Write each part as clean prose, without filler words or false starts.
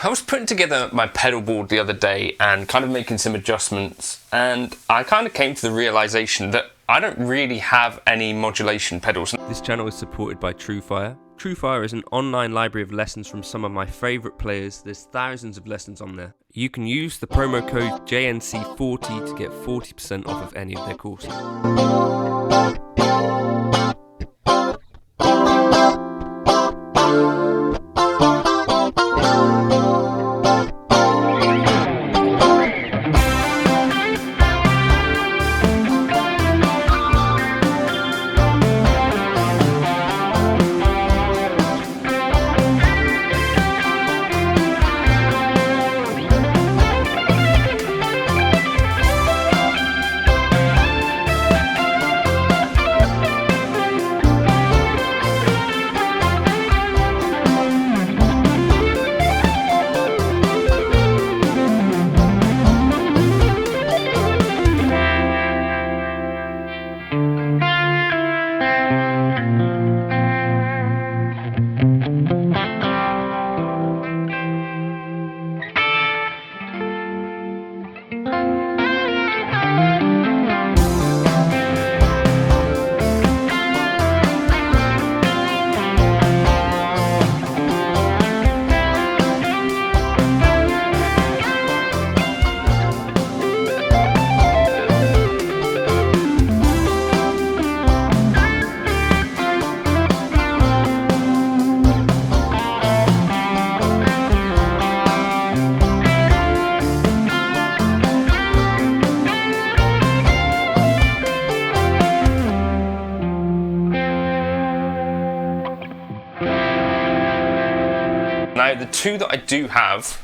I was putting together my pedal board the other day and kind of making some adjustments, and I kind of came to the realization that I don't really have any modulation pedals. This channel is supported by TrueFire. TrueFire is an online library of lessons from some of my favourite players. There's thousands of lessons on there. You can use the promo code JNC40 to get 40% off of any of their courses. Now the two that I do have,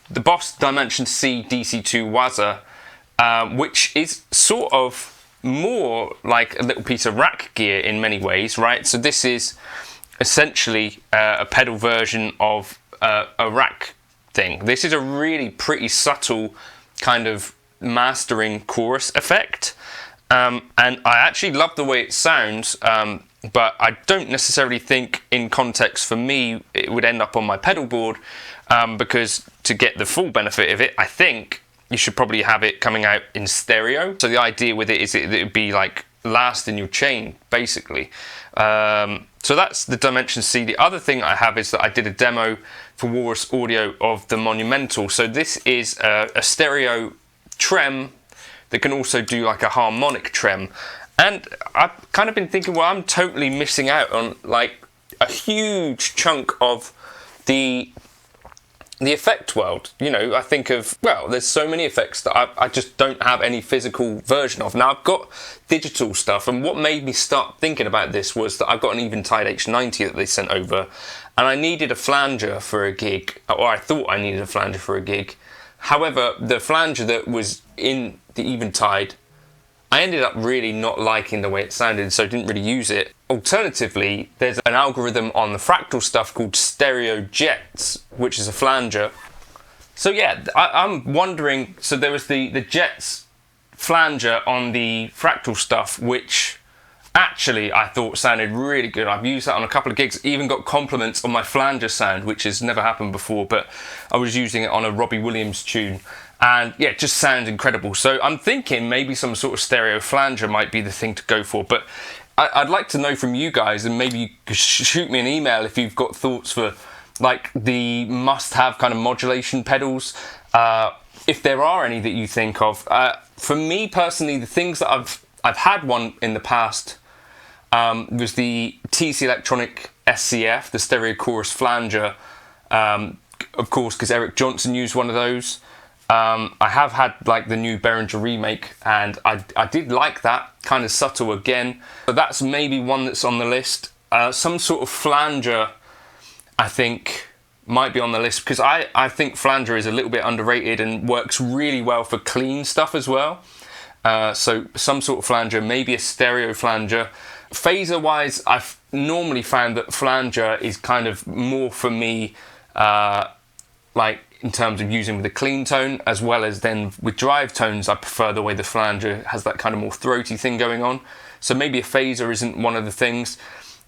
the Boss Dimension C DC2 Waza, which is sort of more like a little piece of rack gear in many ways, right? So this is essentially a pedal version of a rack thing. This is a really pretty subtle kind of mastering chorus effect, and I actually love the way it sounds. But I don't necessarily think in context for me it would end up on my pedal board, because to get the full benefit of it, I think you should probably have it coming out in stereo. So the idea with it is it would be like last in your chain, basically. So that's the Dimension C. The other thing I have is that I did a demo for Walrus Audio of the Monumental. So this is a stereo trem that can also do like a harmonic trem. And I've kind of been thinking, well, I'm totally missing out on like a huge chunk of the effect world. You know, I think of, well, there's so many effects that I just don't have any physical version of. Now I've got digital stuff, and what made me start thinking about this was that I've got an Eventide H90 that they sent over, and I needed a flanger for a gig, or I thought I needed a flanger for a gig. However, the flanger that was in the Eventide, I ended up really not liking the way it sounded, so I didn't really use it. Alternatively, there's an algorithm on the Fractal stuff called Stereo Jets, which is a flanger. So yeah, I'm wondering, so there was the Jets flanger on the Fractal stuff, which actually I thought sounded really good. I've used that on a couple of gigs, even got compliments on my flanger sound, which has never happened before, but I was using it on a Robbie Williams tune. And yeah, it just sounds incredible. So I'm thinking maybe some sort of stereo flanger might be the thing to go for. But I'd like to know from you guys, and maybe you could shoot me an email if you've got thoughts for like the must-have kind of modulation pedals, if there are any that you think of. For me personally, the things that I've had one in the past was the TC Electronic SCF, the Stereo Chorus Flanger, of course, because Eric Johnson used one of those. I have had like the new Behringer remake, and I did like that, kind of subtle again. But that's maybe one that's on the list. Some sort of flanger, I think, might be on the list, because I think flanger is a little bit underrated and works really well for clean stuff as well. So some sort of flanger, maybe a stereo flanger. Phaser wise, I've normally found that flanger is kind of more for me, like in terms of using with a clean tone, as well as then with drive tones, I prefer the way the flanger has that kind of more throaty thing going on. So maybe a phaser isn't one of the things.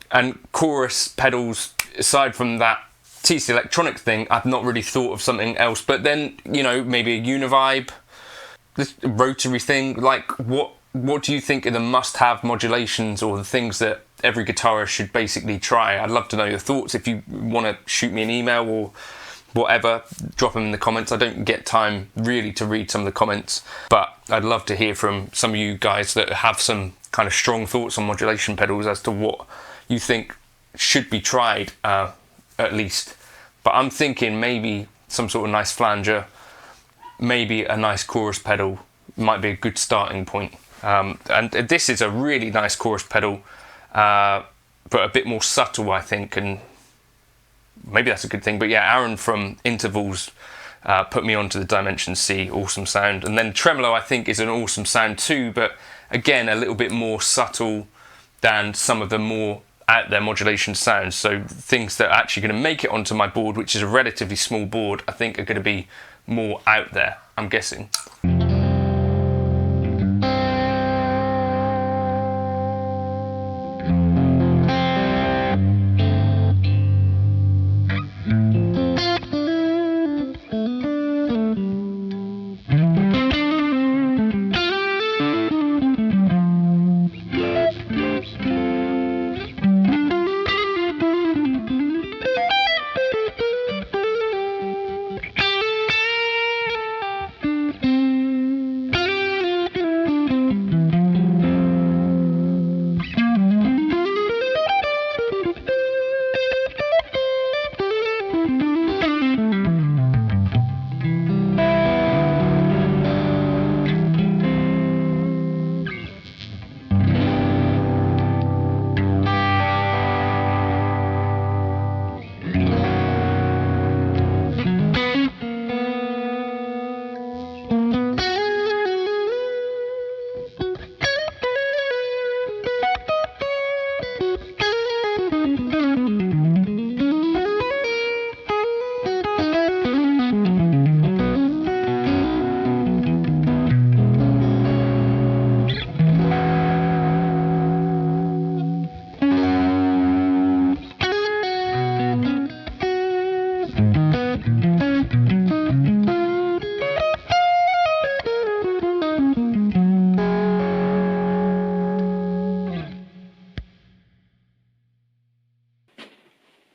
And chorus pedals, aside from that TC Electronic thing, I've not really thought of something else. But then, you know, maybe a univibe, this rotary thing. Like, what do you think are the must-have modulations, or the things that every guitarist should basically try? I'd love to know your thoughts. If you want to shoot me an email or whatever, drop them in the comments. I don't get time really to read some of the comments, but I'd love to hear from some of you guys that have some kind of strong thoughts on modulation pedals as to what you think should be tried, at least. But I'm thinking maybe some sort of nice flanger, maybe a nice chorus pedal might be a good starting point. And this is a really nice chorus pedal, but a bit more subtle, I think, and maybe that's a good thing. But yeah, Aaron from Intervals put me onto the Dimension C, awesome sound. And then Tremolo, I think, is an awesome sound too, but again, a little bit more subtle than some of the more out there modulation sounds. So things that are actually going to make it onto my board, which is a relatively small board, I think are going to be more out there, I'm guessing.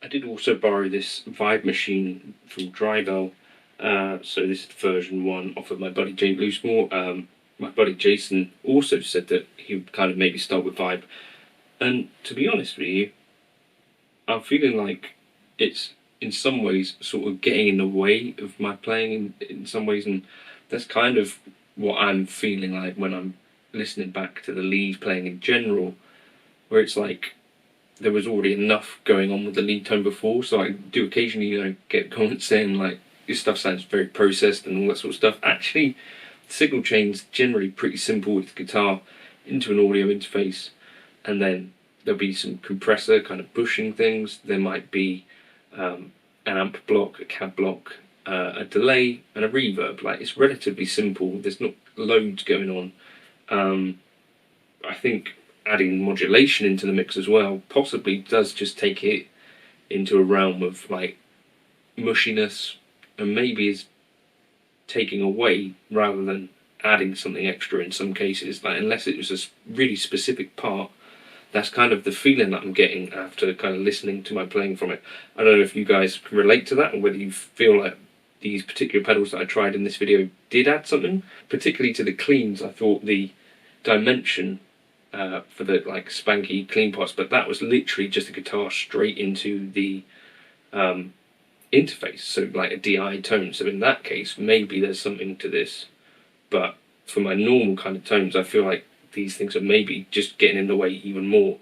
I did also borrow this Vibe Machine from Drybell, so this is version 1 off of my buddy Jay Bluesmore. My buddy Jason also said that he would kind of maybe start with Vibe, and to be honest with you, I'm feeling like it's in some ways sort of getting in the way of my playing in some ways, and that's kind of what I'm feeling like when I'm listening back to the lead playing in general, where it's like there was already enough going on with the lead tone before. So I do occasionally, you know, get comments saying like your stuff sounds very processed and all that sort of stuff. Actually, the signal chain's generally pretty simple with the guitar into an audio interface, and then there'll be some compressor kind of bushing things. There might be an amp block, a cab block, a delay and a reverb. Like, it's relatively simple. There's not loads going on. I think adding modulation into the mix as well possibly does just take it into a realm of like mushiness, and maybe is taking away rather than adding something extra in some cases. Like, unless it was a really specific part, that's kind of the feeling that I'm getting after kind of listening to my playing from it. I don't know if you guys can relate to that, or whether you feel like these particular pedals that I tried in this video did add something. Particularly to the cleans, I thought the Dimension for the like spanky clean parts, but that was literally just a guitar straight into the interface, so like a DI tone. So in that case, maybe there's something to this, but for my normal kind of tones, I feel like these things are maybe just getting in the way even more.